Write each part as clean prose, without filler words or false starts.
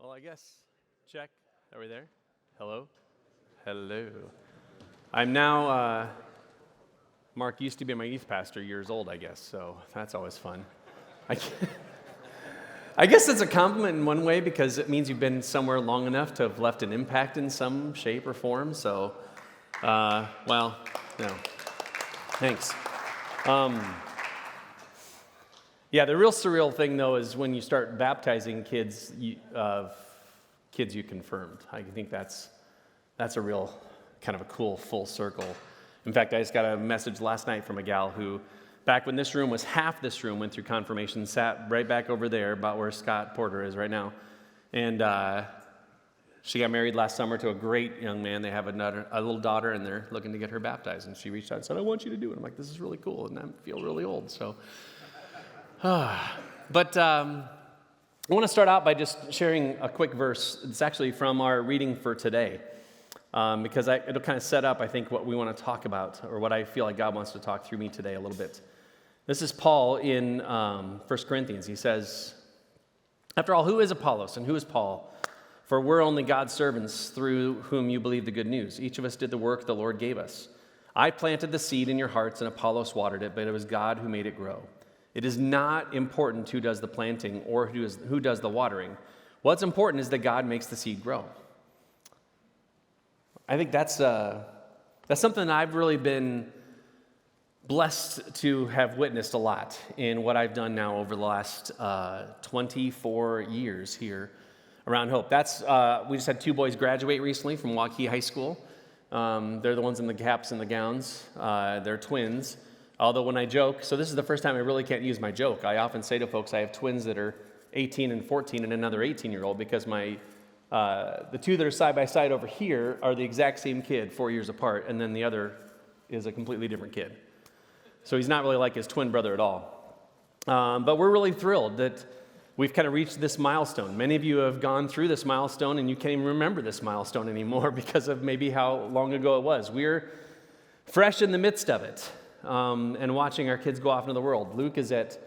Well, I guess, check. Are we there? Hello? Hello. I'm now, Mark used to be my youth pastor, years old, I guess, so that's always fun. I guess it's a compliment in one way because it means you've been somewhere long enough to have left an impact in some shape or form, so, well, no. Thanks. Yeah, the real surreal thing, though, is when you start baptizing kids you confirmed. I think that's a real kind of a cool full circle. In fact, I just got a message last night from a gal who, back when this room was half this room, went through confirmation, sat right back over there, about where Scott Porter is right now, and she got married last summer to a great young man. They have a little daughter, and they're looking to get her baptized. And she reached out and said, "I want you to do it." I'm like, "This is really cool," and I feel really old, so. But I want to start out by just sharing a quick verse. It's actually from our reading for today, because it'll kind of set up, I think, what we want to talk about, or what I feel like God wants to talk through me today a little bit. This is Paul in 1 Corinthians. He says, "After all, who is Apollos and who is Paul? For we're only God's servants through whom you believe the good news. Each of us did the work the Lord gave us. I planted the seed in your hearts, and Apollos watered it, but it was God who made it grow. It is not important who does the planting or who does the watering. What's important is that God makes the seed grow." I think that's something that I've really been blessed to have witnessed a lot in what I've done now over the last 24 years here around Hope. We just had 2 boys graduate recently from Waukee High School. They're the ones in the caps and the gowns. They're twins. Although when I joke, so this is the first time I really can't use my joke. I often say to folks, I have twins that are 18 and 14 and another 18-year-old because the 2 that are side by side over here are the exact same kid, 4 years apart, and then the other is a completely different kid. So he's not really like his twin brother at all. But we're really thrilled that we've kind of reached this milestone. Many of you have gone through this milestone and you can't even remember this milestone anymore because of maybe how long ago it was. We're fresh in the midst of it. And watching our kids go off into the world. Luke is at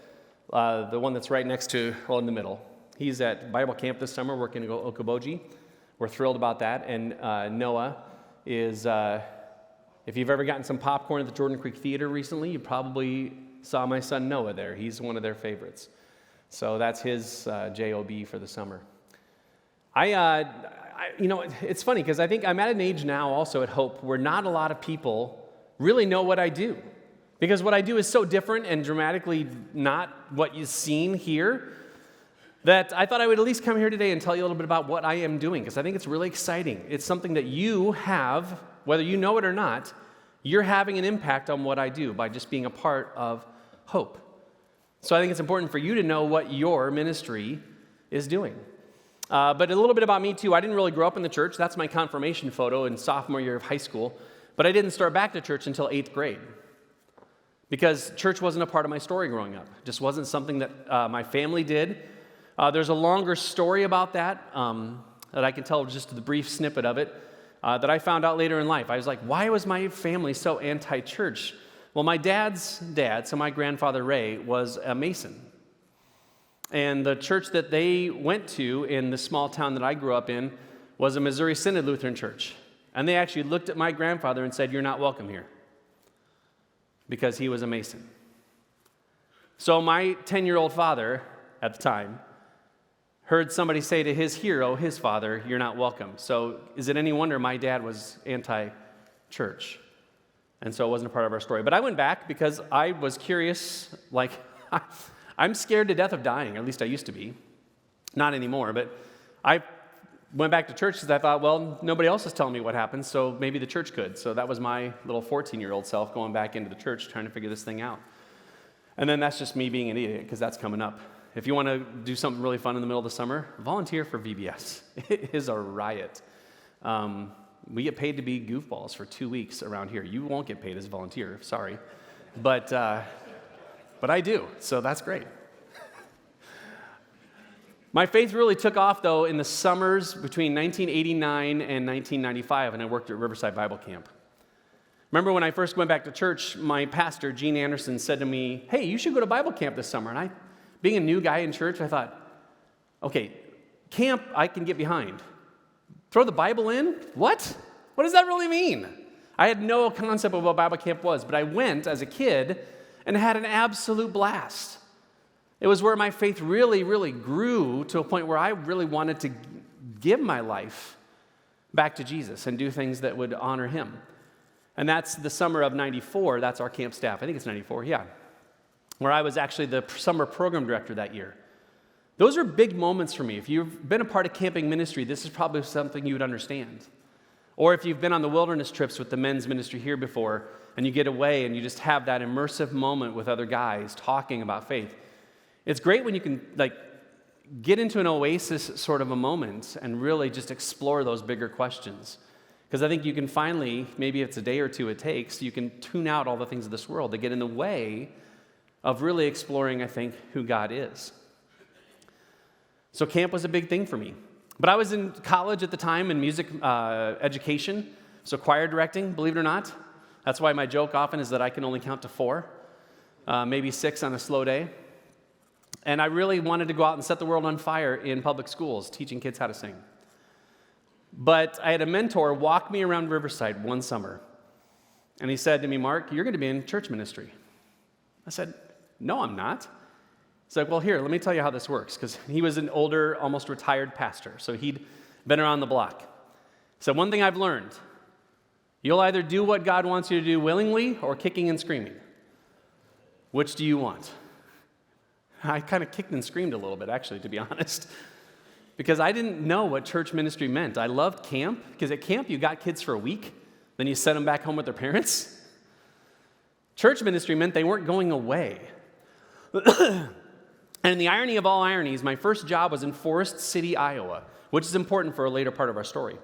the one that's right next to, well, in the middle. He's at Bible camp this summer, working to go Okoboji. We're thrilled about that. And Noah is, if you've ever gotten some popcorn at the Jordan Creek Theater recently, you probably saw my son Noah there. He's one of their favorites. So that's his JOB for the summer. It's funny because I think I'm at an age now also at Hope where not a lot of people really know what I do. Because what I do is so different and dramatically not what you've seen here that I thought I would at least come here today and tell you a little bit about what I am doing because I think it's really exciting. It's something that you have, whether you know it or not, you're having an impact on what I do by just being a part of Hope. So I think it's important for you to know what your ministry is doing. But a little bit about me too. I didn't really grow up in the church. That's my confirmation photo in sophomore year of high school. But I didn't start back to church until 8th grade because church wasn't a part of my story growing up. It just wasn't something that my family did. There's a longer story about that that I can tell just the brief snippet of it that I found out later in life. I was like, why was my family so anti-church? Well, my dad's dad, so my grandfather Ray, was a Mason. And the church that they went to in the small town that I grew up in was a Missouri Synod Lutheran church. And they actually looked at my grandfather and said, "You're not welcome here," because he was a Mason. So my 10-year-old father at the time heard somebody say to his hero, his father, "You're not welcome." So is it any wonder my dad was anti-church? And so it wasn't a part of our story. But I went back because I was curious, like, I'm scared to death of dying, or at least I used to be. Not anymore, but I went back to church because I thought, well, nobody else is telling me what happened, so maybe the church could. So that was my little 14-year-old self going back into the church trying to figure this thing out. And then that's just me being an idiot because that's coming up. If you want to do something really fun in the middle of the summer, volunteer for VBS. It is a riot. We get paid to be goofballs for 2 weeks around here. You won't get paid as a volunteer, sorry. But I do, so that's great. My faith really took off, though, in the summers between 1989 and 1995, and I worked at Riverside Bible Camp. Remember when I first went back to church, my pastor, Gene Anderson, said to me, "Hey, you should go to Bible camp this summer." And being a new guy in church, I thought, okay, Camp, I can get behind. Throw the Bible in? What? What does that really mean? I had no concept of what Bible camp was, but I went as a kid and had an absolute blast. It was where my faith really, really grew to a point where I really wanted to give my life back to Jesus and do things that would honor him. And that's the summer of 94. That's our camp staff. I think it's 94, yeah. Where I was actually the summer program director that year. Those are big moments for me. If you've been a part of camping ministry, this is probably something you would understand. Or if you've been on the wilderness trips with the men's ministry here before, and you get away and you just have that immersive moment with other guys talking about faith. It's great when you can get into an oasis sort of a moment and really just explore those bigger questions. Because I think you can finally, maybe it's a day or two it takes, you can tune out all the things of this world that get in the way of really exploring, I think, who God is. So camp was a big thing for me. But I was in college at the time in music education, so choir directing, believe it or not. That's why my joke often is that I can only count to 4, maybe 6 on a slow day. And I really wanted to go out and set the world on fire in public schools, teaching kids how to sing. But I had a mentor walk me around Riverside one summer, and he said to me, Mark, you're going to be in church ministry. I said, no, I'm not. He's like, well, here, let me tell you how this works, because he was an older, almost retired pastor, so he'd been around the block. So one thing I've learned, you'll either do what God wants you to do willingly or kicking and screaming. Which do you want? I kind of kicked and screamed a little bit, actually, to be honest, because I didn't know what church ministry meant. I loved camp, because at camp you got kids for a week, then you sent them back home with their parents. Church ministry meant they weren't going away. And the irony of all ironies, my first job was in Forest City, Iowa, which is important for a later part of our story.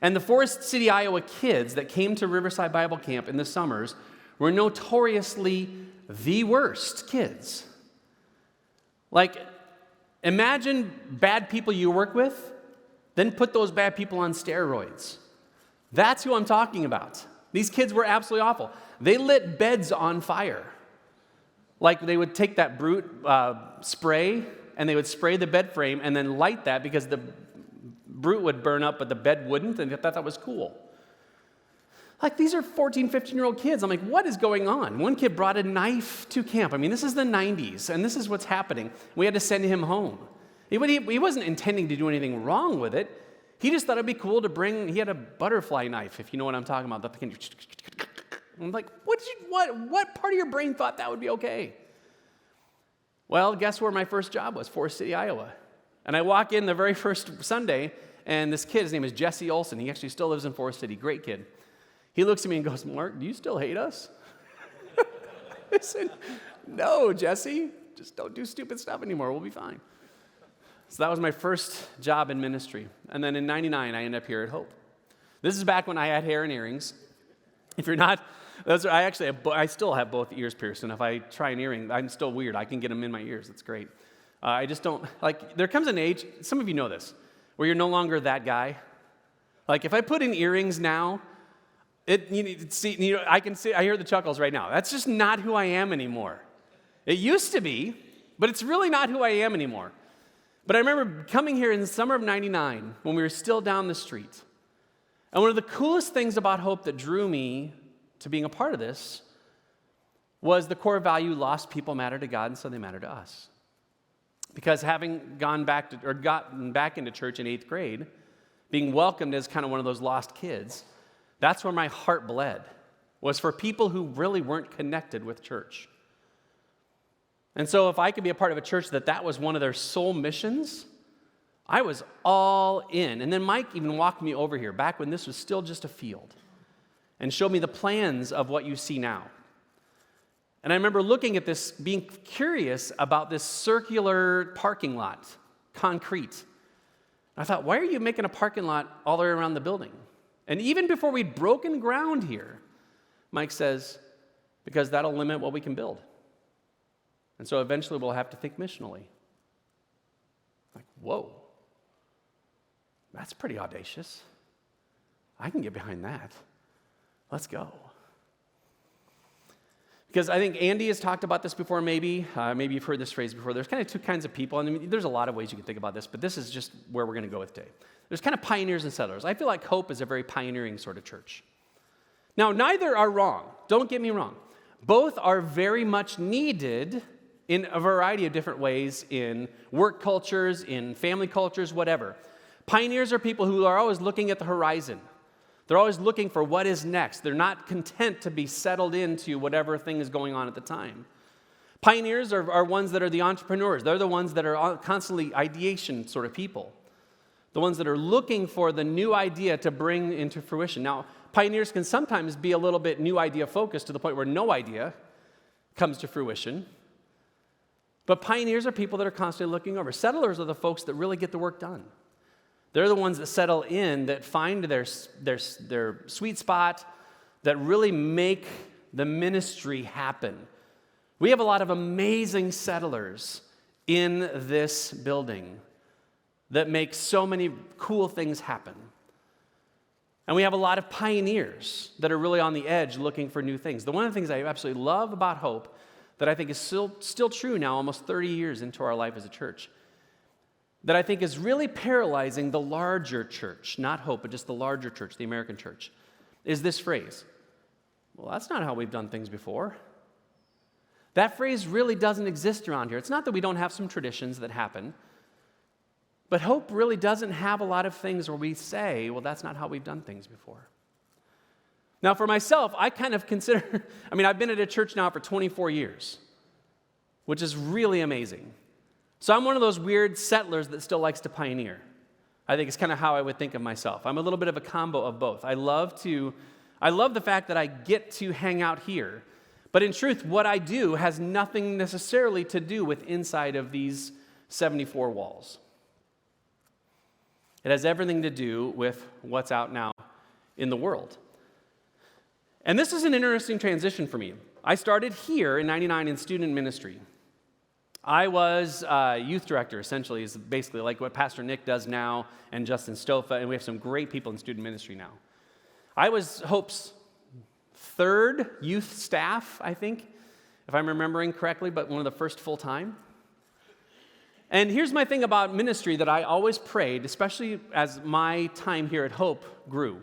And the Forest City, Iowa kids that came to Riverside Bible Camp in the summers were notoriously the worst kids. Imagine bad people you work with, then put those bad people on steroids. That's who I'm talking about. These kids were absolutely awful. They lit beds on fire. They would take that Brute spray, and they would spray the bed frame and then light that because the Brute would burn up, but the bed wouldn't, and they thought that was cool. These are 14, 15-year-old kids. I'm like, what is going on? One kid brought a knife to camp. I mean, this is the 90s, and this is what's happening. We had to send him home. He wasn't intending to do anything wrong with it. He just thought it'd be cool to bring, he had a butterfly knife, if you know what I'm talking about. I'm like, what part of your brain thought that would be okay? Well, guess where my first job was? Forest City, Iowa. And I walk in the very first Sunday, and this kid, his name is Jesse Olson. He actually still lives in Forest City. Great kid. He looks at me and goes, Mark, do you still hate us? I said, no, Jesse. Just don't do stupid stuff anymore. We'll be fine. So that was my first job in ministry. And then in 99, I ended up here at Hope. This is back when I had hair and earrings. If you're not, I still have both ears pierced. And if I try an earring, I'm still weird. I can get them in my ears. It's great. I just don't, there comes an age, some of you know this, where you're no longer that guy. If I put in earrings now, I hear the chuckles right now. That's just not who I am anymore. It used to be, but it's really not who I am anymore. But I remember coming here in the summer of 99 when we were still down the street. And one of the coolest things about Hope that drew me to being a part of this was the core value, lost people matter to God, and so they matter to us. Because having gotten back into church in 8th grade, being welcomed as kind of one of those lost kids, that's where my heart bled, was for people who really weren't connected with church. And so if I could be a part of a church that was one of their sole missions, I was all in. And then Mike even walked me over here, back when this was still just a field, and showed me the plans of what you see now. And I remember looking at this, being curious about this circular parking lot, concrete. I thought, why are you making a parking lot all the way around the building? And even before we'd broken ground here, Mike says, because that'll limit what we can build. And so eventually we'll have to think missionally. Whoa, that's pretty audacious. I can get behind that. Let's go. Because I think Andy has talked about this before, maybe you've heard this phrase before. There's kind of two kinds of people, and I mean, there's a lot of ways you can think about this, but this is just where we're going to go with today. There's kind of pioneers and settlers. I feel like Hope is a very pioneering sort of church. Now, neither are wrong. Don't get me wrong. Both are very much needed in a variety of different ways in work cultures, in family cultures, whatever. Pioneers are people who are always looking at the horizon. They're always looking for what is next. They're not content to be settled into whatever thing is going on at the time. Pioneers are ones that are the entrepreneurs. They're the ones that are constantly ideation sort of people. The ones that are looking for the new idea to bring into fruition. Now, pioneers can sometimes be a little bit new idea focused to the point where no idea comes to fruition. But pioneers are people that are constantly looking over. Settlers are the folks that really get the work done. They're the ones that settle in, that find their sweet spot, that really make the ministry happen. We have a lot of amazing settlers in this building that make so many cool things happen. And we have a lot of pioneers that are really on the edge looking for new things. One of the things I absolutely love about Hope that I think is still true now, almost 30 years into our life as a church, that I think is really paralyzing the larger church, not Hope, but just the larger church, the American church, is this phrase. Well, that's not how we've done things before. That phrase really doesn't exist around here. It's not that we don't have some traditions that happen, but Hope really doesn't have a lot of things where we say, well, that's not how we've done things before. Now, for myself, I kind of consider, I've been at a church now for 24 years, which is really amazing. So I'm one of those weird settlers that still likes to pioneer. I think it's kind of how I would think of myself. I'm a little bit of a combo of both. I love the fact that I get to hang out here. But in truth, what I do has nothing necessarily to do with inside of these 74 walls. It has everything to do with what's out now in the world. And this is an interesting transition for me. I started here in 99 in student ministry. I was youth director, essentially, is basically like what Pastor Nick does now, and Justin Stofa, and we have some great people in student ministry now. I was Hope's third youth staff, I think, if I'm remembering correctly, but one of the first full-time. And here's my thing about ministry that I always prayed, especially as my time here at Hope grew.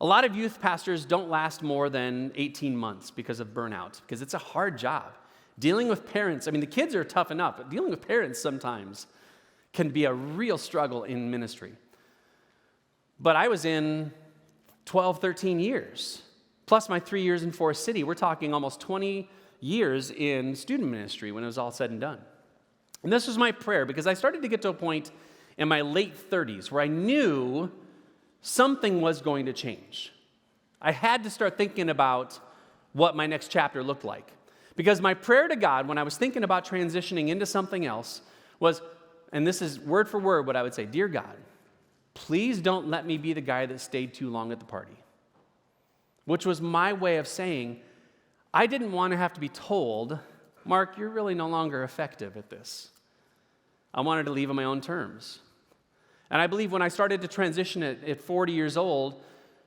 A lot of youth pastors don't last more than 18 months because of burnout, because it's a hard job. Dealing with parents, the kids are tough enough, but dealing with parents sometimes can be a real struggle in ministry. But I was in 12, 13 years, plus my 3 years in Forest City. We're talking almost 20 years in student ministry when it was all said and done. And this was my prayer, because I started to get to a point in my late 30s where I knew something was going to change. I had to start thinking about what my next chapter looked like. Because my prayer to God when I was thinking about transitioning into something else was, and this is word for word what I would say, Dear God, please don't let me be the guy that stayed too long at the party. Which was my way of saying, I didn't want to have to be told, Mark, you're really no longer effective at this. I wanted to leave on my own terms. And I believe when I started to transition at 40 years old,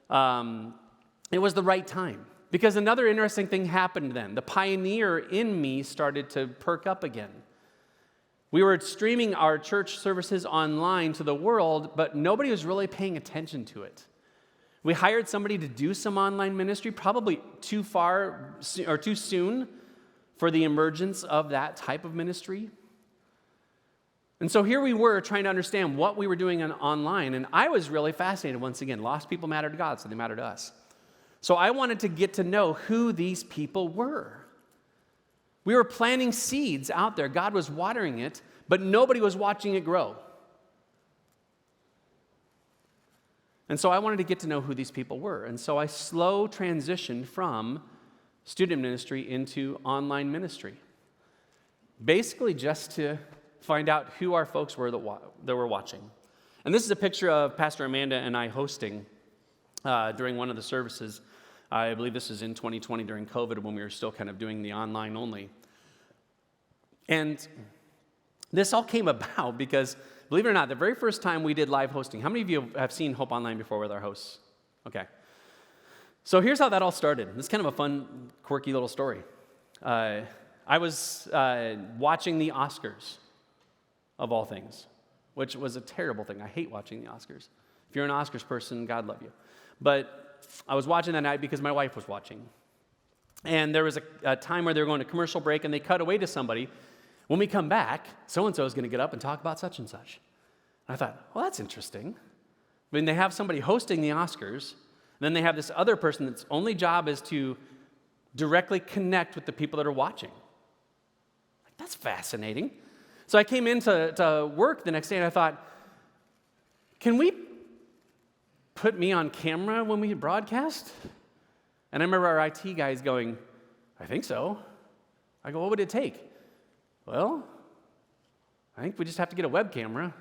it was the right time. Because another interesting thing happened then. The pioneer in me started to perk up again. We were streaming our church services online to the world, but nobody was really paying attention to it. We hired somebody to do some online ministry, probably too soon for the emergence of that type of ministry. And so here we were trying to understand what we were doing online, and I was really fascinated once again. Lost people matter to God, so they matter to us. So I wanted to get to know who these people were. We were planting seeds out there. God was watering it, but nobody was watching it grow. And so I wanted to get to know who these people were. And so I slow transitioned from student ministry into online ministry. Basically just to find out who our folks were that were watching. And this is a picture of Pastor Amanda and I hosting during one of the services. I believe this is in 2020 during COVID when we were still kind of doing the online only. And this all came about because, believe it or not, the very first time we did live hosting, how many of you have seen Hope Online before with our hosts? Okay. So here's how that all started. This is kind of a fun, quirky little story. I was watching the Oscars, of all things, which was a terrible thing. I hate watching the Oscars. If you're an Oscars person, God love you. But I was watching that night because my wife was watching. And there was a time where they were going to commercial break, and they cut away to somebody. When we come back, so-and-so is going to get up and talk about such and such. And I thought, well, that's interesting. I mean, they have somebody hosting the Oscars, and then they have this other person that's only job is to directly connect with the people that are watching. Like, that's fascinating. So I came into work the next day, and I thought, can we put me on camera when we broadcast? And I remember our IT guys going, I think so. I go, what would it take? Well, I think we just have to get a web camera.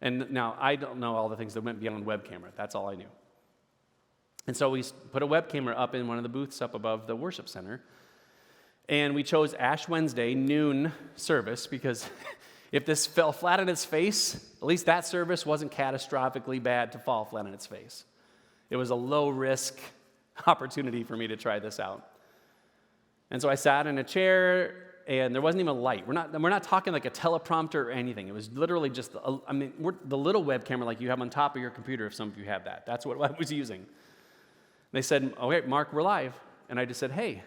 And now, I don't know all the things that went beyond web camera. That's all I knew. And so we put a web camera up in one of the booths up above the worship center. And we chose Ash Wednesday, noon service, because if this fell flat on its face, at least that service wasn't catastrophically bad to fall flat on its face. It was a low-risk opportunity for me to try this out. And so I sat in a chair, and there wasn't even a light. We're not talking like a teleprompter or anything. It was literally just, the little web camera like you have on top of your computer, if some of you have that. That's what I was using. They said, okay, Mark, we're live. And I just said, hey,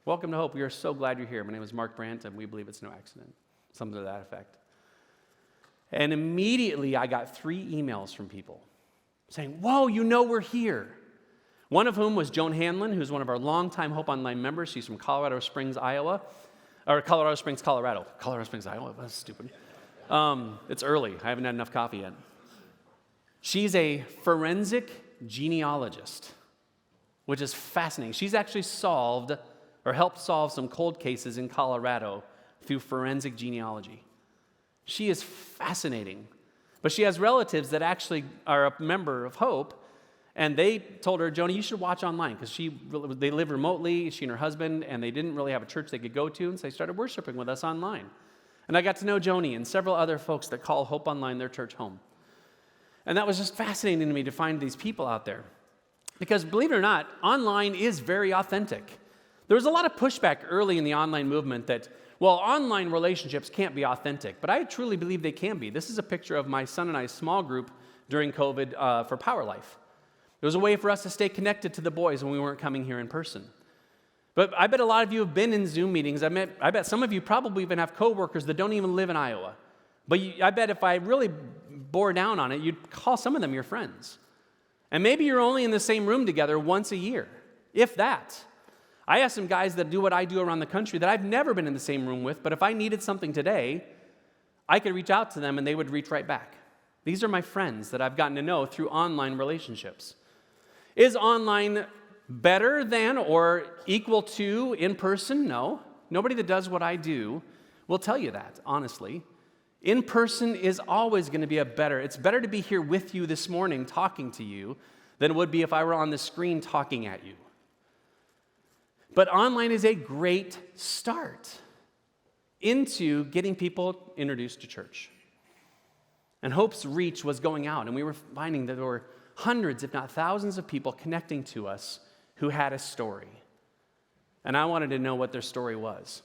welcome to Hope. We are so glad you're here. My name is Mark Brandt, and we believe it's no accident. Something to that effect. And immediately I got 3 emails from people saying, whoa, we're here. One of whom was Joan Hanlon, who's one of our longtime Hope Online members. She's from Colorado Springs, Iowa. Or Colorado Springs, Colorado. Colorado Springs, Iowa. That's stupid. It's early. I haven't had enough coffee yet. She's a forensic genealogist, which is fascinating. She's actually solved or helped solve some cold cases in Colorado through forensic genealogy. She is fascinating. But she has relatives that actually are a member of Hope, and they told her, Joni, you should watch online, because they live remotely, she and her husband, and they didn't really have a church they could go to, and so they started worshiping with us online. And I got to know Joni and several other folks that call Hope Online their church home. And that was just fascinating to me to find these people out there. Because believe it or not, online is very authentic. There was a lot of pushback early in the online movement that, well, online relationships can't be authentic, but I truly believe they can be. This is a picture of my son and I's small group during COVID for Power Life. It was a way for us to stay connected to the boys when we weren't coming here in person. But I bet a lot of you have been in Zoom meetings. I bet some of you probably even have coworkers that don't even live in Iowa. But I bet if I really bore down on it, you'd call some of them your friends. And maybe you're only in the same room together once a year, if that. I have some guys that do what I do around the country that I've never been in the same room with, but if I needed something today, I could reach out to them and they would reach right back. These are my friends that I've gotten to know through online relationships. Is online better than or equal to in person? No. Nobody that does what I do will tell you that, honestly. In person is always going to be it's better to be here with you this morning talking to you than it would be if I were on the screen talking at you. But online is a great start into getting people introduced to church. And Hope's reach was going out, and we were finding that there were hundreds, if not thousands of people connecting to us who had a story. And I wanted to know what their story was.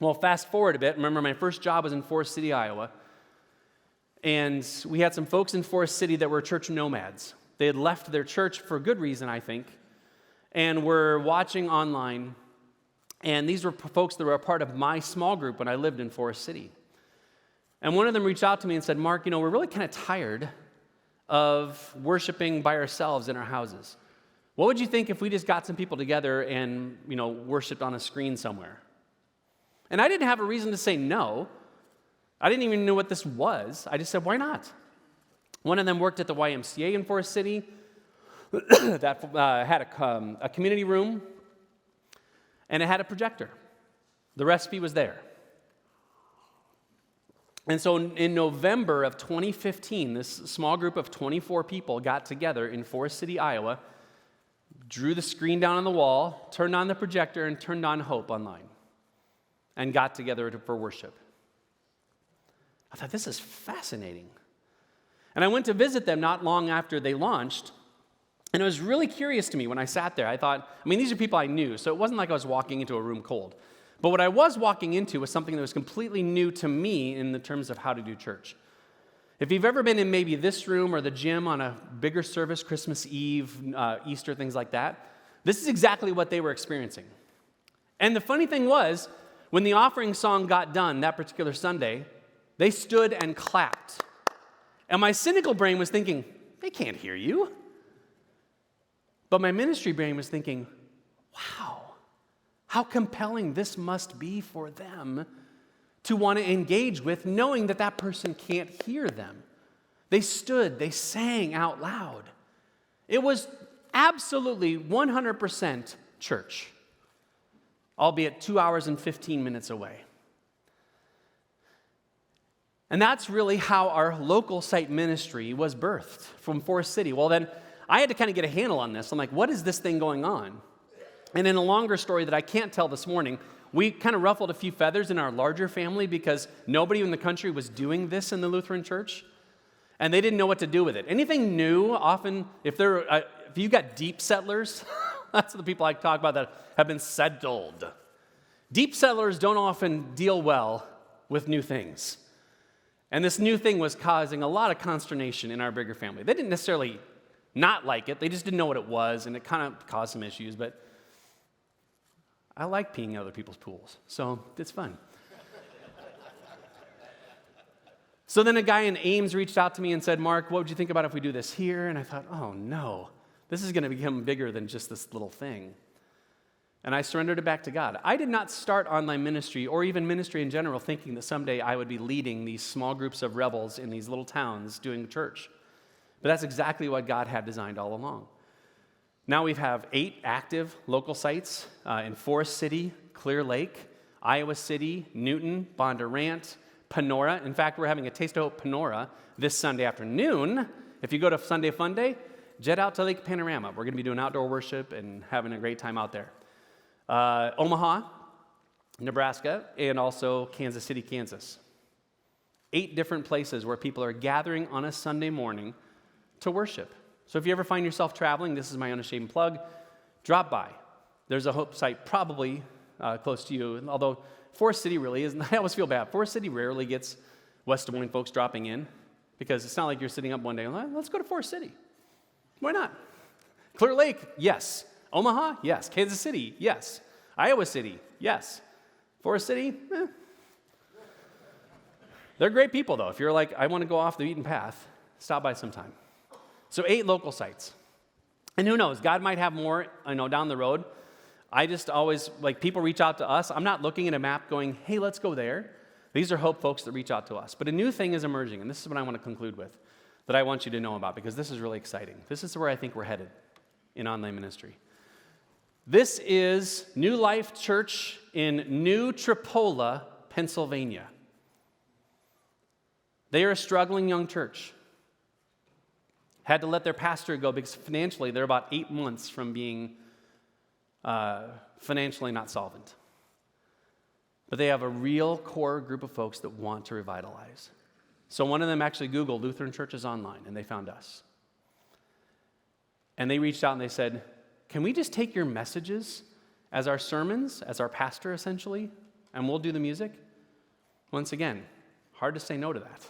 Well, fast forward a bit. Remember, my first job was in Forest City, Iowa. And we had some folks in Forest City that were church nomads. They had left their church for good reason, I think, and were watching online. And these were folks that were a part of my small group when I lived in Forest City. And one of them reached out to me and said, Mark, we're really kind of tired of worshiping by ourselves in our houses. What would you think if we just got some people together and, worshiped on a screen somewhere? And I didn't have a reason to say no. I didn't even know what this was. I just said, why not? One of them worked at the YMCA in Forest City that had a community room, and it had a projector. The recipe was there. And so in November of 2015, this small group of 24 people got together in Forest City, Iowa, drew the screen down on the wall, turned on the projector, and turned on Hope Online, and got together for worship. I thought, this is fascinating. And I went to visit them not long after they launched, And it was really curious to me when I sat there. I thought, these are people I knew, so it wasn't like I was walking into a room cold. But what I was walking into was something that was completely new to me in the terms of how to do church. If you've ever been in maybe this room or the gym on a bigger service, Christmas Eve, Easter, things like that, this is exactly what they were experiencing. And the funny thing was, when the offering song got done that particular Sunday, they stood and clapped. And my cynical brain was thinking, they can't hear you. But my ministry brain was thinking, wow, how compelling this must be for them to want to engage with, knowing that that person can't hear them. They stood, they sang out loud. It was absolutely 100% church, albeit 2 hours and 15 minutes away. And that's really how our local site ministry was birthed from Forest City. Well, then I had to kind of get a handle on this. I'm like, what is this thing going on? And in a longer story that I can't tell this morning, we kind of ruffled a few feathers in our larger family because nobody in the country was doing this in the Lutheran church, and they didn't know what to do with it. Anything new, often, if you got deep settlers, that's the people I talk about that have been settled. Deep settlers don't often deal well with new things. And this new thing was causing a lot of consternation in our bigger family. They didn't necessarily not like it, they just didn't know what it was, and it kind of caused some issues, but I like peeing in other people's pools, so it's fun. So then a guy in Ames reached out to me and said, Mark, what would you think about if we do this here? And I thought, oh no, this is going to become bigger than just this little thing. And I surrendered it back to God. I did not start online ministry or even ministry in general thinking that someday I would be leading these small groups of rebels in these little towns doing church. But that's exactly what God had designed all along. Now we have 8 active local sites in Forest City, Clear Lake, Iowa City, Newton, Bondurant, Panora. In fact, we're having a Taste of Hope Panora this Sunday afternoon. If you go to Sunday Fun Day, jet out to Lake Panorama. We're going to be doing outdoor worship and having a great time out there. Omaha, Nebraska, and also Kansas City, Kansas. 8 different places where people are gathering on a Sunday morning to worship. So if you ever find yourself traveling, this is my unashamed plug, drop by. There's a Hope site probably close to you, although Forest City really isn't. I always feel bad. Forest City rarely gets West Des Moines folks dropping in because it's not like you're sitting up one day and let's go to Forest City. Why not? Clear Lake, yes. Omaha, yes. Kansas City, yes. Iowa City, yes. Forest City, They're great people, though. If you're like, I want to go off the beaten path, stop by sometime. So 8 local sites. And who knows, God might have more, down the road. I just always, people reach out to us. I'm not looking at a map going, hey, let's go there. These are Hope folks that reach out to us. But a new thing is emerging, and this is what I want to conclude with, that I want you to know about, because this is really exciting. This is where I think we're headed in online ministry. This is New Life Church in New Tripola, Pennsylvania. They are a struggling young church. Had to let their pastor go because financially they're about 8 months from being financially not solvent. But they have a real core group of folks that want to revitalize. So one of them actually Googled Lutheran churches online, and they found us. And they reached out and they said, can we just take your messages as our sermons, as our pastor essentially, and we'll do the music? Once again, hard to say no to that.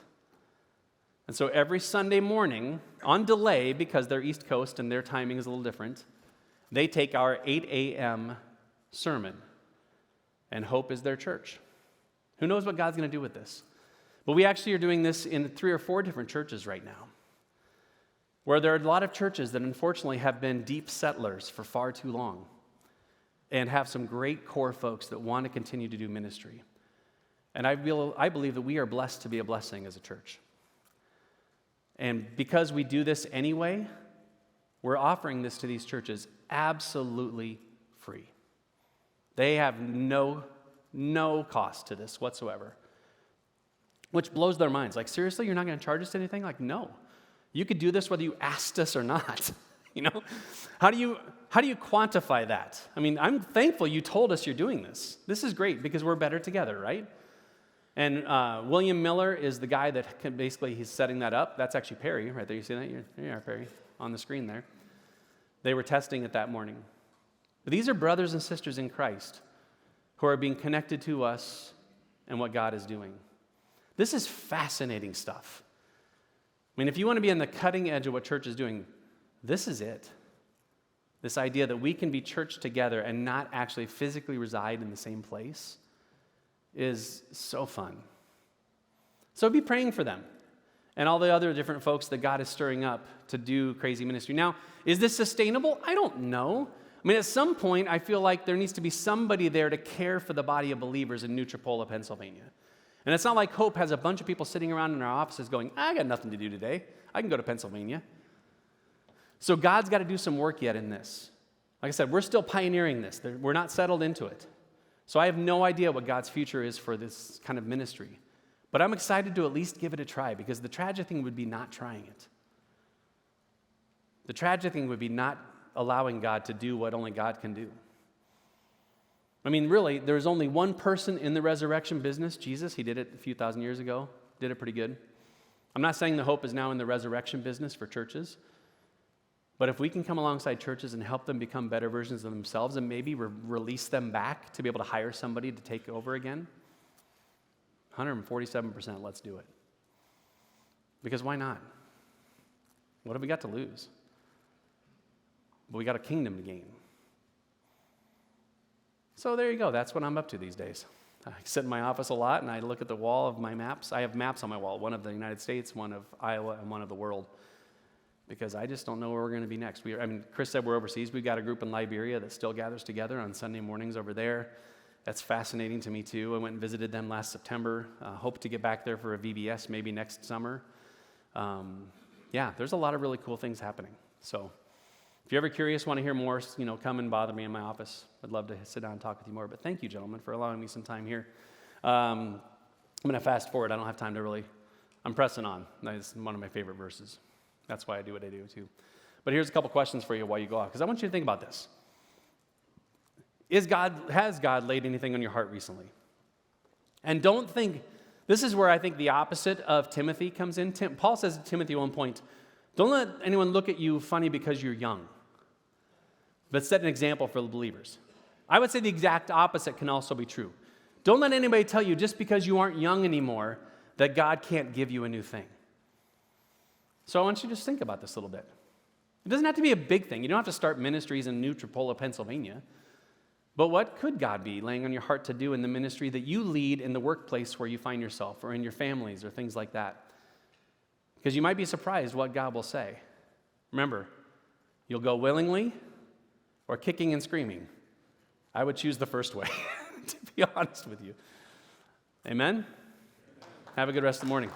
And so every Sunday morning, on delay, because they're East Coast and their timing is a little different, they take our 8 a.m. sermon, and Hope is their church. Who knows what God's going to do with this? But we actually are doing this in 3 or 4 different churches right now, where there are a lot of churches that unfortunately have been deep settlers for far too long and have some great core folks that want to continue to do ministry. And I believe that we are blessed to be a blessing as a church. And because we do this anyway, we're offering this to these churches absolutely free. They have no cost to this whatsoever, which blows their minds. Like, seriously, you're not going to charge us anything? Like, no. You could do this whether you asked us or not. How do you quantify that? I'm thankful you told us you're doing this. This is great because we're better together, right? And William Miller is the guy that he's setting that up. That's actually Perry right there. You see that? There you are, Perry, on the screen there. They were testing it that morning. But these are brothers and sisters in Christ who are being connected to us and what God is doing. This is fascinating stuff. I mean, if you want to be on the cutting edge of what church is doing, this is it. This idea that we can be church together and not actually physically reside in the same place is so fun. So be praying for them and all the other different folks that God is stirring up to do crazy ministry. Now, is this sustainable? I don't know. I mean, at some point, I feel like there needs to be somebody there to care for the body of believers in New Tripoli, Pennsylvania. And it's not like Hope has a bunch of people sitting around in our offices going, I got nothing to do today. I can go to Pennsylvania. So God's got to do some work yet in this. Like I said, we're still pioneering this. We're not settled into it. So I have no idea what God's future is for this kind of ministry. But I'm excited to at least give it a try, because the tragic thing would be not trying it. The tragic thing would be not allowing God to do what only God can do. I mean, really, there's only one person in the resurrection business, Jesus. He did it a few thousand years ago, did it pretty good. I'm not saying the Hope is now in the resurrection business for churches, but if we can come alongside churches and help them become better versions of themselves and maybe release them back to be able to hire somebody to take over again, 147%, let's do it. Because why not? What have we got to lose? But we got a kingdom to gain. So there you go. That's what I'm up to these days. I sit in my office a lot, and I look at the wall of my maps. I have maps on my wall, one of the United States, one of Iowa, and one of the world, because I just don't know where we're going to be next. Chris said we're overseas. We've got a group in Liberia that still gathers together on Sunday mornings over there. That's fascinating to me, too. I went and visited them last September. Hope to get back there for a VBS maybe next summer. There's a lot of really cool things happening. So if you're ever curious, want to hear more, come and bother me in my office. I'd love to sit down and talk with you more. But thank you, gentlemen, for allowing me some time here. I'm going to fast forward. I don't have time to really. I'm pressing on. That's one of my favorite verses. That's why I do what I do, too. But here's a couple questions for you while you go off, because I want you to think about this. Has God laid anything on your heart recently? And don't think, this is where I think the opposite of Timothy comes in. Paul says to Timothy at one point, don't let anyone look at you funny because you're young, but set an example for the believers. I would say the exact opposite can also be true. Don't let anybody tell you just because you aren't young anymore that God can't give you a new thing. So I want you to just think about this a little bit. It doesn't have to be a big thing. You don't have to start ministries in New Tripoli, Pennsylvania. But what could God be laying on your heart to do in the ministry that you lead in the workplace where you find yourself, or in your families, or things like that? Because you might be surprised what God will say. Remember, you'll go willingly or kicking and screaming. I would choose the first way, to be honest with you. Amen? Have a good rest of the morning.